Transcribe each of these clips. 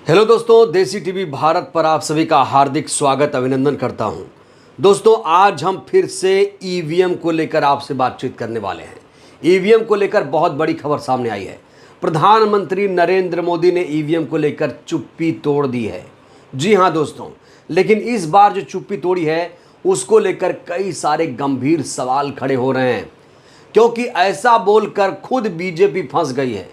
Hello दोस्तों, देसी TV Bharat पर आप सभी का हार्दिक स्वागत अभिनंदन करता हूं। दोस्तों, आज हम फिर से ईवीएम को लेकर आपसे बातचीत करने वाले हैं। ईवीएम को लेकर बहुत बड़ी खबर सामने आई है। प्रधानमंत्री नरेंद्र मोदी ने ईवीएम को लेकर चुप्पी तोड़ दी है। जी हां दोस्तों, लेकिन इस बार जो चुप्पी तोड़ी है उसको लेकर कई सारे गंभीर सवाल खड़े हो रहे हैं, क्योंकि ऐसा बोलकर खुद बीजेपी फंस गई है।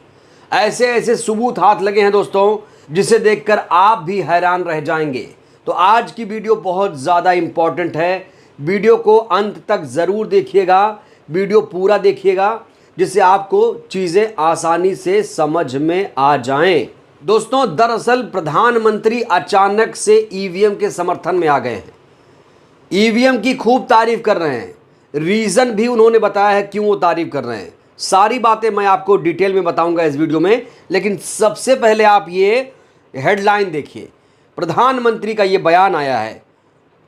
ऐसे ऐसे सबूत हाथ लगे हैं दोस्तों, जिसे देखकर आप भी हैरान रह जाएंगे। तो आज की वीडियो बहुत ज़्यादा इंपॉर्टेंट है। वीडियो को अंत तक ज़रूर देखिएगा, वीडियो पूरा देखिएगा, जिससे आपको चीज़ें आसानी से समझ में आ जाएं। दोस्तों, दरअसल प्रधानमंत्री अचानक से ईवीएम के समर्थन में आ गए हैं। ईवीएम की खूब तारीफ कर रहे हैं। रीज़न भी उन्होंने बताया है क्यों वो तारीफ कर रहे हैं। सारी बातें मैं आपको डिटेल में बताऊंगा इस वीडियो में, लेकिन सबसे पहले आप ये हेडलाइन देखिए। प्रधानमंत्री का ये बयान आया है,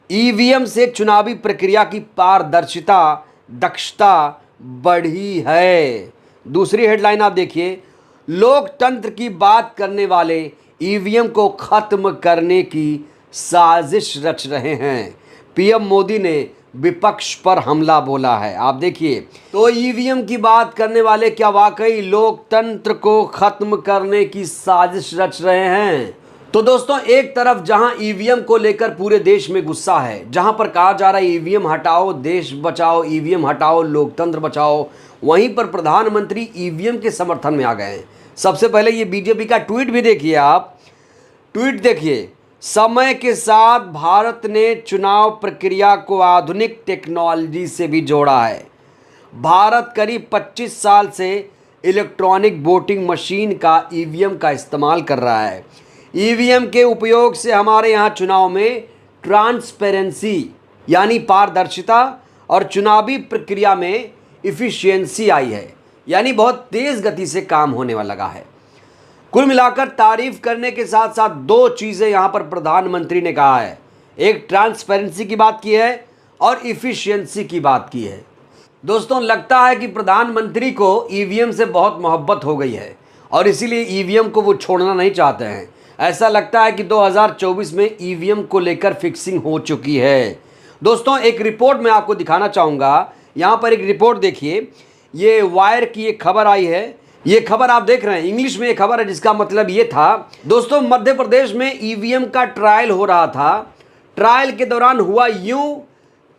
ईवीएम से चुनावी प्रक्रिया की पारदर्शिता दक्षता बढ़ी है। दूसरी हेडलाइन आप देखिए, लोकतंत्र की बात करने वाले ईवीएम को खत्म करने की साजिश रच रहे हैं। पीएम मोदी ने विपक्ष पर हमला बोला है। आप देखिए, तो ईवीएम की बात करने वाले क्या वाकई लोकतंत्र को खत्म करने की साजिश रच रहे हैं? तो दोस्तों, एक तरफ जहां ईवीएम को लेकर पूरे देश में गुस्सा है, जहां पर कहा जा रहा है ईवीएम हटाओ देश बचाओ, ईवीएम हटाओ लोकतंत्र बचाओ, वहीं पर प्रधानमंत्री ईवीएम के समर्थन में आ गए हैं। सबसे पहले ये बीजेपी का ट्वीट भी देखिए। आप ट्वीट देखिए, समय के साथ भारत ने चुनाव प्रक्रिया को आधुनिक टेक्नोलॉजी से भी जोड़ा है। भारत करीब 25 साल से इलेक्ट्रॉनिक वोटिंग मशीन का ईवीएम का इस्तेमाल कर रहा है। ईवीएम के उपयोग से हमारे यहाँ चुनाव में ट्रांसपेरेंसी यानी पारदर्शिता और चुनावी प्रक्रिया में इफ़िशियंसी आई है, यानी बहुत तेज़ गति से काम होने वाला लगा है। कुल मिलाकर तारीफ करने के साथ साथ दो चीज़ें यहाँ पर प्रधानमंत्री ने कहा है। एक ट्रांसपेरेंसी की बात की है और इफ़िशियंसी की बात की है। दोस्तों, लगता है कि प्रधानमंत्री को ईवीएम से बहुत मोहब्बत हो गई है और इसीलिए ईवीएम को वो छोड़ना नहीं चाहते हैं। ऐसा लगता है कि 2024 में ईवीएम को लेकर फिक्सिंग हो चुकी है। दोस्तों, एक रिपोर्ट मैं आपको दिखाना चाहूँगा। यहाँ पर एक रिपोर्ट देखिए, ये वायर की एक खबर आई है। ये खबर आप देख रहे हैं, इंग्लिश में ये खबर है, जिसका मतलब ये था दोस्तों, मध्य प्रदेश में ईवीएम का ट्रायल हो रहा था। ट्रायल के दौरान हुआ यूं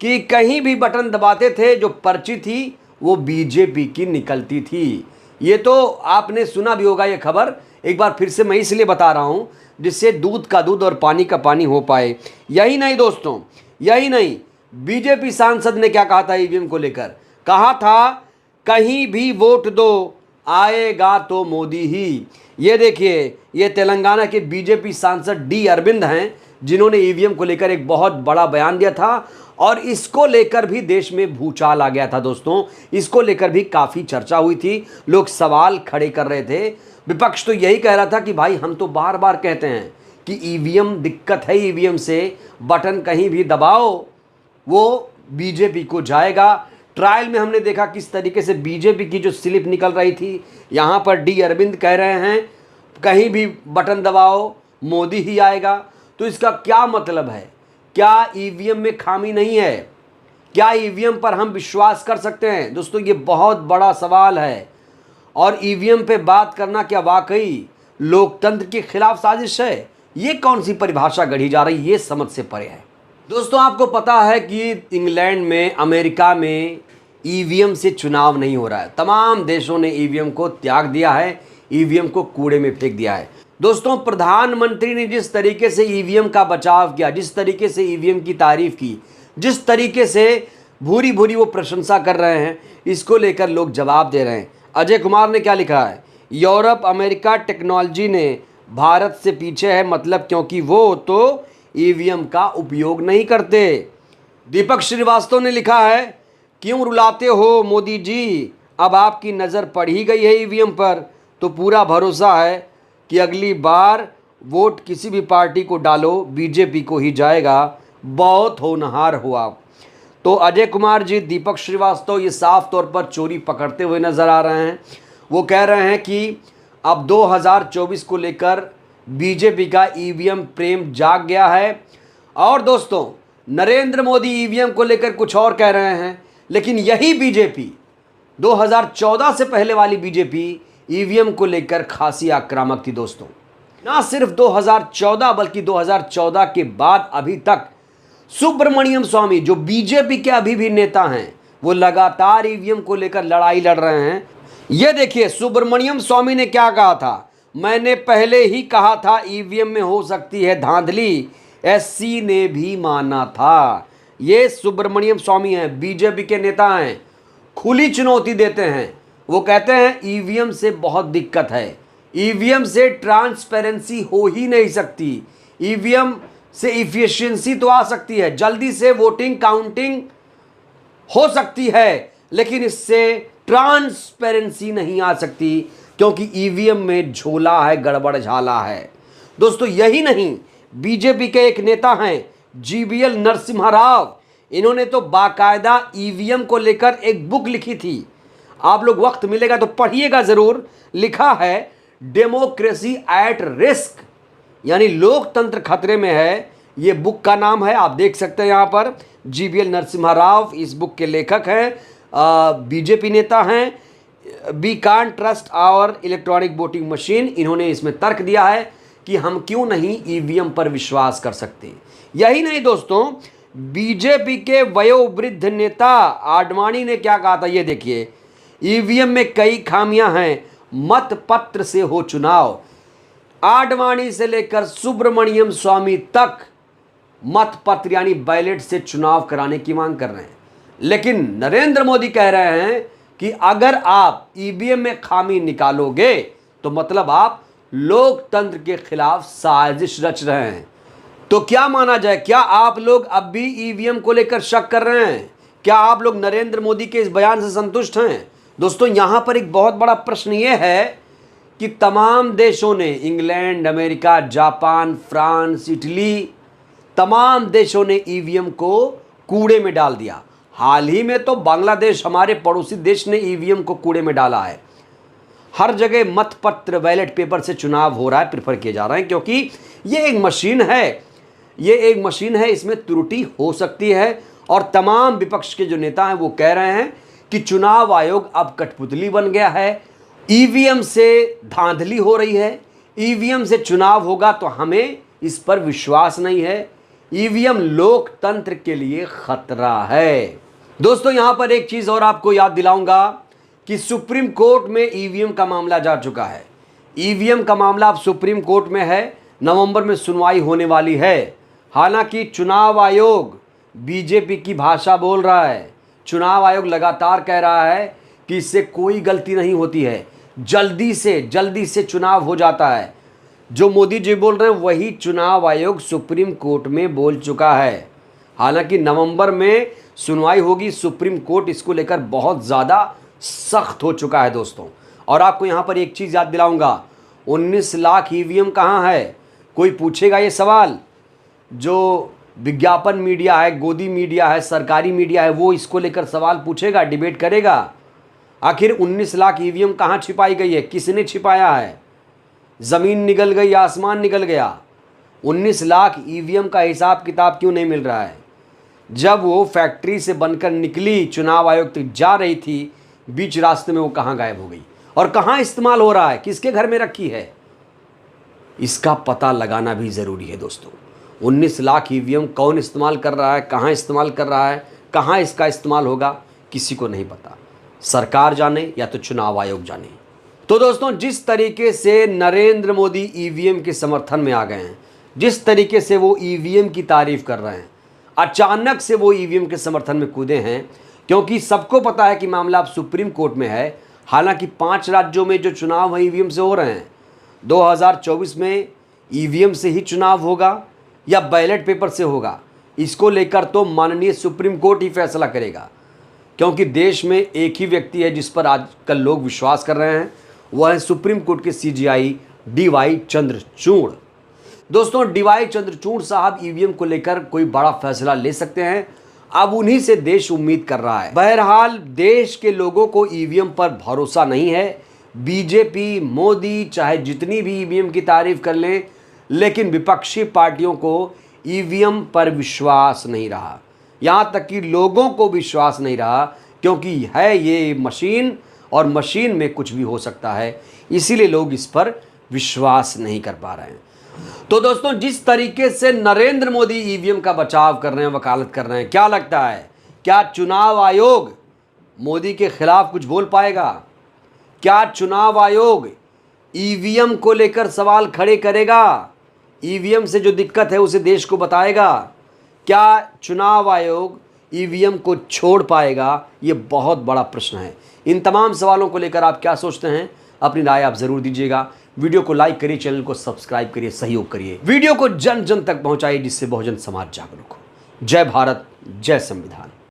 कि कहीं भी बटन दबाते थे, जो पर्ची थी वो बीजेपी की निकलती थी। ये तो आपने सुना भी होगा ये खबर, एक बार फिर से मैं इसलिए बता रहा हूँ जिससे दूध का दूध और पानी का पानी हो पाए। यही नहीं दोस्तों, यही नहीं, बीजेपी सांसद ने क्या कहा था ईवीएम को लेकर? कहा था, कहीं भी वोट दो, आएगा तो मोदी ही। ये देखिए, ये तेलंगाना के बीजेपी सांसद डी अरविंद हैं, जिन्होंने ईवीएम को लेकर एक बहुत बड़ा बयान दिया था और इसको लेकर भी देश में भूचाल आ गया था। दोस्तों, इसको लेकर भी काफ़ी चर्चा हुई थी, लोग सवाल खड़े कर रहे थे। विपक्ष तो यही कह रहा था कि भाई हम तो बार बार कहते हैं कि ईवीएम दिक्कत है, ईवीएम से बटन कहीं भी दबाओ वो बीजेपी को जाएगा। ट्रायल में हमने देखा किस तरीके से बीजेपी की जो स्लिप निकल रही थी। यहाँ पर डी अरविंद कह रहे हैं कहीं भी बटन दबाओ मोदी ही आएगा। तो इसका क्या मतलब है? क्या ईवीएम में खामी नहीं है? क्या ईवीएम पर हम विश्वास कर सकते हैं? दोस्तों, ये बहुत बड़ा सवाल है। और ईवीएम पे बात करना क्या वाकई लोकतंत्र के खिलाफ साजिश है? ये कौन सी परिभाषा गढ़ी जा रही है, ये समझ से परे है। दोस्तों, आपको पता है कि इंग्लैंड में, अमेरिका में ईवीएम से चुनाव नहीं हो रहा है। तमाम देशों ने ईवीएम को त्याग दिया है, ईवीएम को कूड़े में फेंक दिया है। दोस्तों, प्रधानमंत्री ने जिस तरीके से ईवीएम का बचाव किया, जिस तरीके से ईवीएम की तारीफ की, जिस तरीके से भूरी भूरी वो प्रशंसा कर रहे हैं, इसको लेकर लोग जवाब दे रहे हैं। अजय कुमार ने क्या लिखा है? यूरोप अमेरिका टेक्नोलॉजी ने भारत से पीछे है, मतलब क्योंकि वो तो ईवीएम का उपयोग नहीं करते। दीपक श्रीवास्तव ने लिखा है, क्यों रुलाते हो मोदी जी, अब आपकी नज़र पड़ ही गई है ईवीएम पर, तो पूरा भरोसा है कि अगली बार वोट किसी भी पार्टी को डालो बीजेपी को ही जाएगा, बहुत होनहार हुआ। तो अजय कुमार जी, दीपक श्रीवास्तव ये साफ तौर पर चोरी पकड़ते हुए नज़र आ रहे हैं। वो कह रहे हैं कि अब 2024 को लेकर बीजेपी का ईवीएम प्रेम जाग गया है। और दोस्तों, नरेंद्र मोदी ईवीएम को लेकर कुछ और कह रहे हैं, लेकिन यही बीजेपी 2014 से पहले वाली बीजेपी ईवीएम को लेकर खासी आक्रामक थी दोस्तों। ना सिर्फ 2014 बल्कि 2014 के बाद अभी तक सुब्रमण्यम स्वामी जो बीजेपी के अभी भी नेता हैं, वो लगातार ईवीएम को लेकर लड़ाई लड़ रहे हैं। ये देखिए, सुब्रमण्यम स्वामी ने क्या कहा था, मैंने पहले ही कहा था ईवीएम में हो सकती है धांधली, एससी ने भी माना था। ये सुब्रमण्यम स्वामी हैं, बीजेपी के नेता हैं, खुली चुनौती देते हैं। वो कहते हैं ईवीएम से बहुत दिक्कत है, ईवीएम से ट्रांसपेरेंसी हो ही नहीं सकती, ईवीएम से इफिशिएंसी तो आ सकती है, जल्दी से वोटिंग काउंटिंग हो सकती है, लेकिन इससे ट्रांसपेरेंसी नहीं आ सकती, क्योंकि ईवीएम में झोला है, गड़बड़ झाला है। दोस्तों, यही नहीं, बीजेपी के एक नेता हैं जीवीएल नरसिम्हा राव, इन्होंने तो बाकायदा ईवीएम को लेकर एक बुक लिखी थी। आप लोग वक्त मिलेगा तो पढ़िएगा जरूर। लिखा है डेमोक्रेसी एट रिस्क, यानी लोकतंत्र खतरे में है, ये बुक का नाम है। आप देख सकते हैं यहाँ पर जीवीएल नरसिम्हा राव इस बुक के लेखक हैं, बीजेपी नेता हैं। We can't trust our electronic voting machine, इन्होंने इसमें तर्क दिया है कि हम क्यों नहीं ईवीएम पर विश्वास कर सकते। यही नहीं दोस्तों, बीजेपी के वयोवृद्ध नेता आडवाणी ने क्या कहा था, ये देखिए, ईवीएम में कई खामियां हैं, मत पत्र से हो चुनाव। आडवाणी से लेकर सुब्रमण्यम स्वामी तक मत पत्र यानी बैलेट से चुनाव कराने की मांग कर रहे हैं, लेकिन नरेंद्र मोदी कह रहे हैं कि अगर आप ईवीएम में खामी निकालोगे तो मतलब आप लोकतंत्र के खिलाफ साजिश रच रहे हैं। तो क्या माना जाए, क्या आप लोग अब भी ईवीएम को लेकर शक कर रहे हैं? क्या आप लोग नरेंद्र मोदी के इस बयान से संतुष्ट हैं? दोस्तों, यहां पर एक बहुत बड़ा प्रश्न यह है कि तमाम देशों ने, England, America, Japan, France, Italy, तमाम देशों ने ईवीएम को कूड़े में डाल दिया। हाल ही में तो बांग्लादेश, हमारे पड़ोसी देश ने ईवीएम को कूड़े में डाला है। हर जगह मतपत्र बैलेट पेपर से चुनाव हो रहा है, प्रेफर किए जा रहे हैं, क्योंकि ये एक मशीन है, ये एक मशीन है, इसमें त्रुटि हो सकती है। और तमाम विपक्ष के जो नेता हैं वो कह रहे हैं कि चुनाव आयोग अब कठपुतली बन गया है, ईवीएम से धांधली हो रही है, ईवीएम से चुनाव होगा तो हमें इस पर विश्वास नहीं है, ईवीएम लोकतंत्र के लिए खतरा है। दोस्तों, यहां पर एक चीज और आपको याद दिलाऊंगा कि सुप्रीम कोर्ट में ईवीएम का मामला जा चुका है। ईवीएम का मामला अब सुप्रीम कोर्ट में है, नवंबर में सुनवाई होने वाली है। हालांकि चुनाव आयोग बीजेपी की भाषा बोल रहा है, चुनाव आयोग लगातार कह रहा है कि इससे कोई गलती नहीं होती है, जल्दी से चुनाव हो जाता है। जो मोदी जी बोल रहे हैं वही चुनाव आयोग सुप्रीम कोर्ट में बोल चुका है। हालांकि नवंबर में सुनवाई होगी, सुप्रीम कोर्ट इसको लेकर बहुत ज़्यादा सख्त हो चुका है दोस्तों। और आपको यहाँ पर एक चीज़ याद दिलाऊंगा, 19 लाख ईवीएम कहाँ है? कोई पूछेगा ये सवाल, जो विज्ञापन मीडिया है, गोदी मीडिया है, सरकारी मीडिया है, वो इसको लेकर सवाल पूछेगा, डिबेट करेगा। आखिर 19 लाख ईवीएम कहाँ छिपाई गई है, किसने छिपाया है? ज़मीन निकल गई, आसमान निकल गया? 19 लाख ईवीएम का हिसाब किताब क्यों नहीं मिल रहा है? जब वो फैक्ट्री से बनकर निकली, चुनाव आयोग तक जा रही थी, बीच रास्ते में वो कहाँ गायब हो गई और कहाँ इस्तेमाल हो रहा है, किसके घर में रखी है, इसका पता लगाना भी ज़रूरी है दोस्तों। 19 लाख ईवीएम कौन इस्तेमाल कर रहा है, कहाँ इस्तेमाल कर रहा है, कहाँ इसका इस्तेमाल होगा, किसी को नहीं पता। सरकार जाने या तो चुनाव आयोग जाने। तो दोस्तों, जिस तरीके से नरेंद्र मोदी ईवीएम के समर्थन में आ गए हैं, जिस तरीके से वो ईवीएम की तारीफ कर रहे हैं, अचानक से वो ईवीएम के समर्थन में कूदे हैं, क्योंकि सबको पता है कि मामला अब सुप्रीम कोर्ट में है। हालांकि 5 राज्यों में जो चुनाव है ईवीएम से हो रहे हैं, 2024 में ईवीएम से ही चुनाव होगा या बैलेट पेपर से होगा, इसको लेकर तो माननीय सुप्रीम कोर्ट ही फैसला करेगा। क्योंकि देश में एक ही व्यक्ति है जिस पर आजकल लोग विश्वास कर रहे हैं, वह है सुप्रीम कोर्ट के सीजेआई डीवाई चंद्रचूड़। दोस्तों, डीवाई चंद्रचूड़ साहब ईवीएम को लेकर कोई बड़ा फैसला ले सकते हैं, अब उन्हीं से देश उम्मीद कर रहा है। बहरहाल, देश के लोगों को ईवीएम पर भरोसा नहीं है। बीजेपी, मोदी चाहे जितनी भी ईवीएम की तारीफ कर लें, लेकिन विपक्षी पार्टियों को ईवीएम पर विश्वास नहीं रहा, यहाँ तक कि लोगों को विश्वास नहीं रहा, क्योंकि है ये मशीन और मशीन में कुछ भी हो सकता है, इसीलिए लोग इस पर विश्वास नहीं कर पा रहे हैं। तो दोस्तों, जिस तरीके से नरेंद्र मोदी ईवीएम का बचाव कर रहे हैं, वकालत कर रहे हैं, क्या लगता है क्या चुनाव आयोग मोदी के खिलाफ कुछ बोल पाएगा? क्या चुनाव आयोग ईवीएम को लेकर सवाल खड़े करेगा? ईवीएम से जो दिक्कत है उसे देश को बताएगा? क्या चुनाव आयोग ईवीएम को छोड़ पाएगा? ये बहुत बड़ा प्रश्न है। इन तमाम सवालों को लेकर आप क्या सोचते हैं? अपनी राय आप जरूर दीजिएगा। वीडियो को लाइक करिए, चैनल को सब्सक्राइब करिए, सहयोग करिए, वीडियो को जन जन तक पहुंचाइए, जिससे बहुजन समाज जागरूक हो। जय भारत, जय संविधान।